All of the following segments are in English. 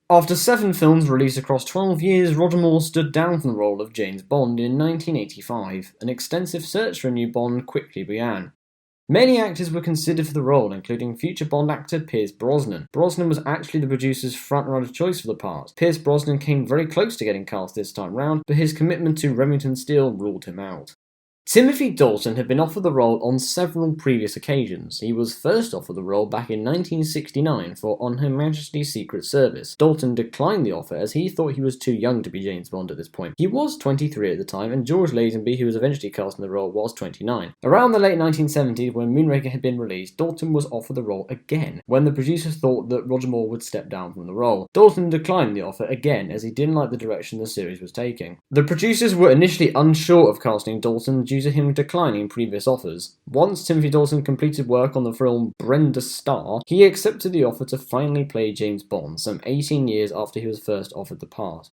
After 7 films released across 12 years, Roger Moore stood down from the role of James Bond in 1985. An extensive search for a new Bond quickly began. Many actors were considered for the role, including future Bond actor Pierce Brosnan. Brosnan was actually the producer's front-runner choice for the part. Pierce Brosnan came very close to getting cast this time round, but his commitment to Remington Steele ruled him out. Timothy Dalton had been offered the role on several previous occasions. He was first offered the role back in 1969 for On Her Majesty's Secret Service. Dalton declined the offer as he thought he was too young to be James Bond at this point. He was 23 at the time, and George Lazenby, who was eventually cast in the role, was 29. Around the late 1970s, when Moonraker had been released, Dalton was offered the role again, when the producers thought that Roger Moore would step down from the role. Dalton declined the offer again as he didn't like the direction the series was taking. The producers were initially unsure of casting Dalton due to him declining previous offers. Once Timothy Dalton completed work on the film Brenda Starr, he accepted the offer to finally play James Bond, some 18 years after he was first offered the part.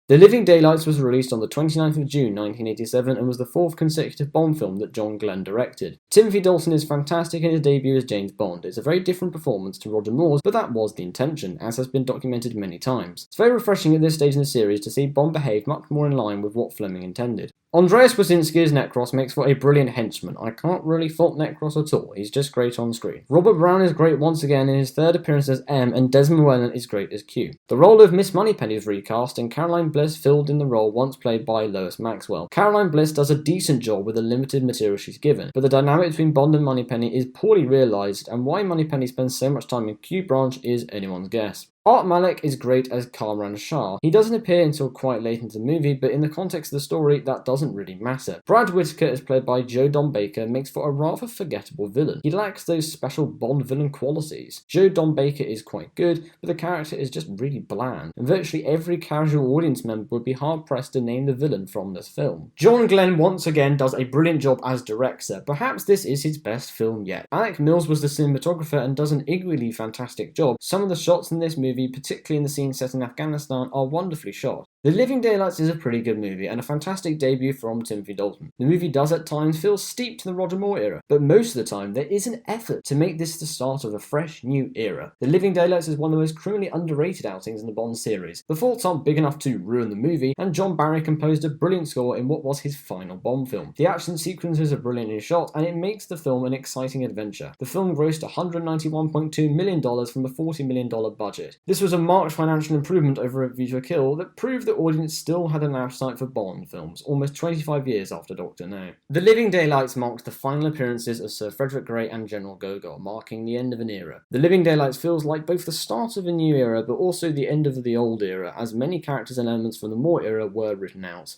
The Living Daylights was released on the 29th of June 1987 and was the 4th consecutive Bond film that John Glenn directed. Timothy Dalton is fantastic in his debut as James Bond. It's a very different performance to Roger Moore's, but that was the intention, as has been documented many times. It's very refreshing at this stage in the series to see Bond behave much more in line with what Fleming intended. Andreas Wasinski as Necros makes for a brilliant henchman. I can't really fault Necros at all, he's just great on screen. Robert Brown is great once again in his 3rd appearance as M, and Desmond Llewellyn is great as Q. The role of Miss Moneypenny is recast, and Caroline Bliss filled in the role once played by Lois Maxwell. Caroline Bliss does a decent job with the limited material she's given, but the dynamic between Bond and Moneypenny is poorly realised, and why Moneypenny spends so much time in Q branch is anyone's guess. Art Malek is great as Kamran Shah. He doesn't appear until quite late into the movie, but in the context of the story, that doesn't really matter. Brad Whitaker, as played by Joe Don Baker, makes for a rather forgettable villain. He lacks those special Bond villain qualities. Joe Don Baker is quite good, but the character is just really bland, and virtually every casual audience member would be hard-pressed to name the villain from this film. John Glenn once again does a brilliant job as director. Perhaps this is his best film yet. Alec Mills was the cinematographer and does an equally fantastic job. Some of the shots in this movie, particularly in the scenes set in Afghanistan, are wonderfully shot. The Living Daylights is a pretty good movie and a fantastic debut from Timothy Dalton. The movie does at times feel steeped to the Roger Moore era, but most of the time there is an effort to make this the start of a fresh new era. The Living Daylights is one of the most criminally underrated outings in the Bond series. The faults aren't big enough to ruin the movie, and John Barry composed a brilliant score in what was his final Bond film. The action sequences are brilliantly shot, and it makes the film an exciting adventure. The film grossed $191.2 million from a $40 million budget. This was a marked financial improvement over A View to a Kill that proved that the audience still had an appetite for Bond films, almost 25 years after Dr. No. The Living Daylights marked the final appearances of Sir Frederick Grey and General Gogol, marking the end of an era. The Living Daylights feels like both the start of a new era, but also the end of the old era, as many characters and elements from the Moore era were written out.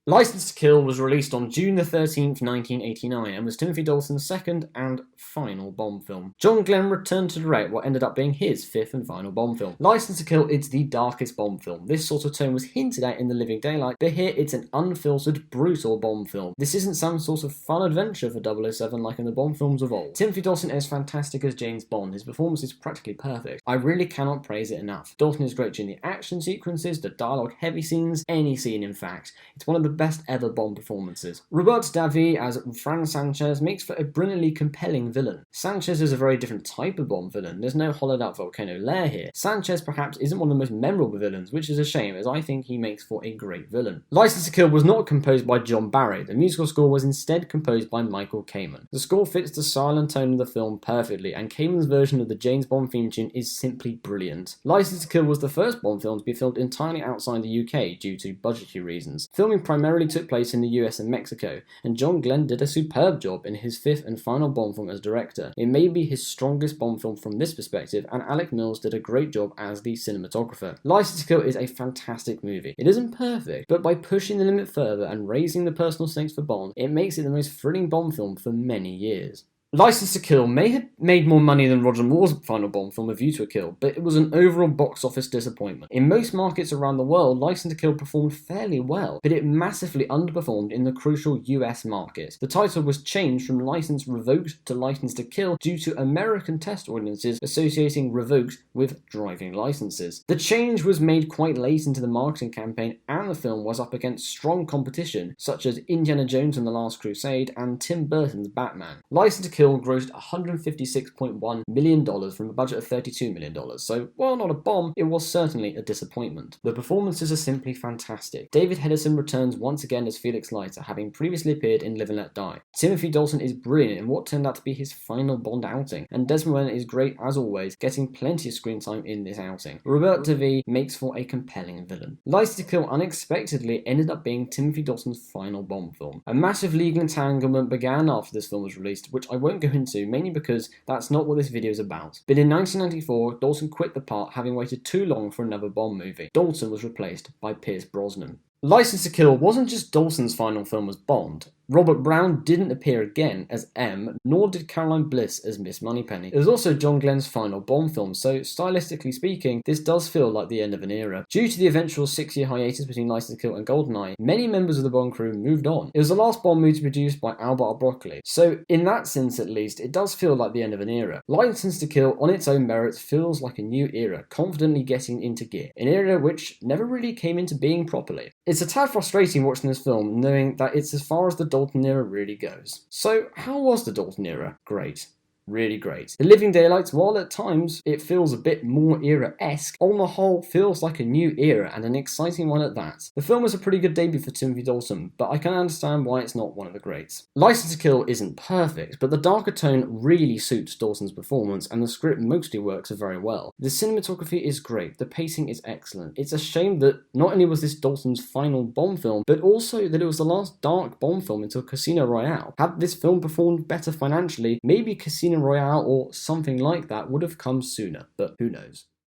Licence to Kill was released on June 13, 1989, and was Timothy Dalton's second and final Bond film. John Glenn returned to direct what ended up being his 5th and final Bond film. Licence to Kill is the darkest Bond film. This sort of tone was hinted at in The Living Daylight, but here it's an unfiltered, brutal Bond film. This isn't some sort of fun adventure for 007 like in the Bond films of old. Timothy Dalton is fantastic as James Bond. His performance is practically perfect. I really cannot praise it enough. Dalton is great during the action sequences, the dialogue-heavy scenes, any scene in fact. It's one of the best ever Bond performances. Robert Davi as Fran Sanchez makes for a brilliantly compelling villain. Sanchez is a very different type of Bond villain. There's no hollowed out volcano lair here. Sanchez perhaps isn't one of the most memorable villains, which is a shame, as I think he makes for a great villain. Licence to Kill was not composed by John Barry. The musical score was instead composed by Michael Kamen. The score fits the style and tone of the film perfectly, and Kamen's version of the James Bond theme tune is simply brilliant. Licence to Kill was the first Bond film to be filmed entirely outside the UK due to budgetary reasons. Filming primarily took place in the US and Mexico, and John Glenn did a superb job in his 5th and final Bond film as director. It may be his strongest Bond film from this perspective, and Alec Mills did a great job as the cinematographer. Licence to Kill is a fantastic movie. It isn't perfect, but by pushing the limit further and raising the personal stakes for Bond, it makes it the most thrilling Bond film for many years. Licence to Kill may have made more money than Roger Moore's final Bond film, A View to a Kill, but it was an overall box office disappointment. In most markets around the world, Licence to Kill performed fairly well, but it massively underperformed in the crucial US market. The title was changed from Licence Revoked to Licence to Kill due to American test audiences associating revoked with driving licenses. The change was made quite late into the marketing campaign, and the film was up against strong competition, such as Indiana Jones and the Last Crusade and Tim Burton's Batman. Licence to Kill Kill grossed $156.1 million from a budget of $32 million, so while not a bomb, it was certainly a disappointment. The performances are simply fantastic. David Hedison returns once again as Felix Leiter, having previously appeared in Live and Let Die. Timothy Dalton is brilliant in what turned out to be his final Bond outing, and Desmond Llewellyn is great as always, getting plenty of screen time in this outing. Robert DeVee makes for a compelling villain. License to Kill unexpectedly ended up being Timothy Dalton's final Bond film. A massive legal entanglement began after this film was released, which I won't go into, mainly because that's not what this video is about. But in 1994, Dalton quit the part, having waited too long for another Bond movie. Dalton was replaced by Pierce Brosnan. License to Kill wasn't just Dalton's final film as Bond. Robert Brown didn't appear again as M, nor did Caroline Bliss as Miss Moneypenny. It was also John Glenn's final Bond film, so stylistically speaking, this does feel like the end of an era. Due to the eventual 6-year hiatus between License to Kill and GoldenEye, many members of the Bond crew moved on. It was the last Bond movie to be produced by Albert Broccoli, so in that sense at least, it does feel like the end of an era. License to Kill, on its own merits, feels like a new era, confidently getting into gear. An era which never really came into being properly. It's a tad frustrating watching this film, knowing that it's as far as the Dalton era really goes. So, how was the Dalton era? Great. Really great. The Living Daylights, while at times it feels a bit more era-esque, on the whole feels like a new era and an exciting one at that. The film was a pretty good debut for Timothy Dalton, but I can understand why it's not one of the greats. License to Kill isn't perfect, but the darker tone really suits Dalton's performance and the script mostly works very well. The cinematography is great, the pacing is excellent. It's a shame that not only was this Dalton's final Bond film, but also that it was the last dark Bond film until Casino Royale. Had this film performed better financially, maybe Casino Royale or something like that would have come sooner, but who knows.